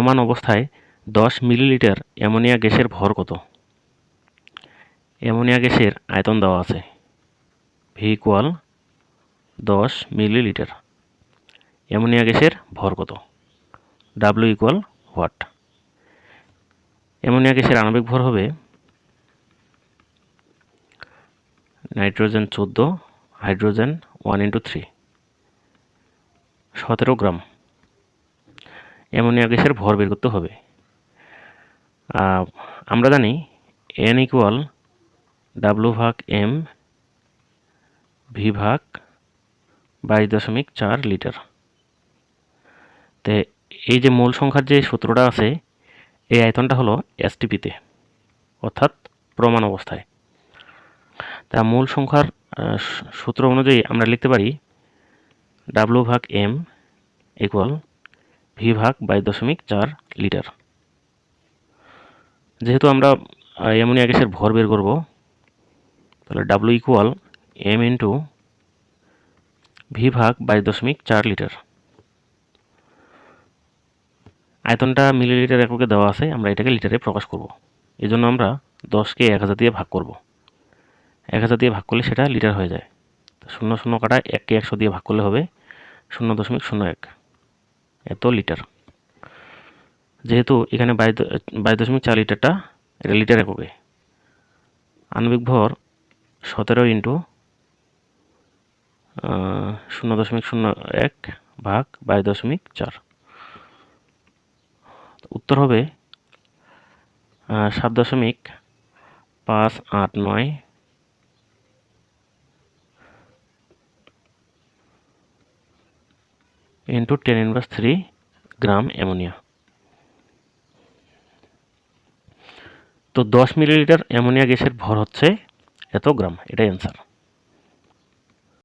প্রমাণ অবস্থায় 10 millilitre ammonia গ্যাসের ভর কত? অ্যামোনিয়া গ্যাসের আয়তন দেওয়া আছে, ভি ইকুয়াল 10 মিলিলিটার। অ্যামোনিয়া গ্যাসের ভর কত? W equal what? অ্যামোনিয়া গ্যাসের আণবিক ভর হবে নাইট্রোজেন 14, হাইড্রোজেন 1/3, 17 গ্রাম। অ্যামোনিয়া গ্যাসের ভর বের করতে হবে। আমরা জানি N equal W/m V/22.4 litre. তো এই যে মূল সংখ্যার যে সূত্রটা আছে, এই আয়তনটা হলো এসটিপিতে, অর্থাৎ প্রমাণ অবস্থায়। তা মূল সংখ্যার সূত্র অনুযায়ী আমরা লিখতে পারি W/m ইকুয়াল V/22.4 লিটার। যেহেতু আমরা অ্যামোনিয়া গ্যাসের ভর বের করব, তাহলে W equal m into V/22.4 litre. আয়তনটা মিলিলিটার এককে দেওয়া আছে, আমরা এটাকে লিটারে প্রকাশ করব। এই জন্য আমরা 10কে 1000 দিয়ে ভাগ করব। 1000 দিয়ে ভাগ করলে সেটা লিটার হয়ে যায়। 0 0 কাটা 1কে 100 দিয়ে ভাগ করলে হবে 0.01, এত লিটার। যেহেতু এখানে 22.4 লিটারটা এটা লিটার এককে, আণবিক ভর 17 ইন্টু 0.01 ভাগ 22.4, উত্তর হবে 7.589 ইন্টু 10⁻³ গ্রাম অ্যামোনিয়া। তো 10 মিলিলিটার অ্যামোনিয়া গ্যাসের ভর হচ্ছে এত গ্রাম, এটাই অ্যান্সার।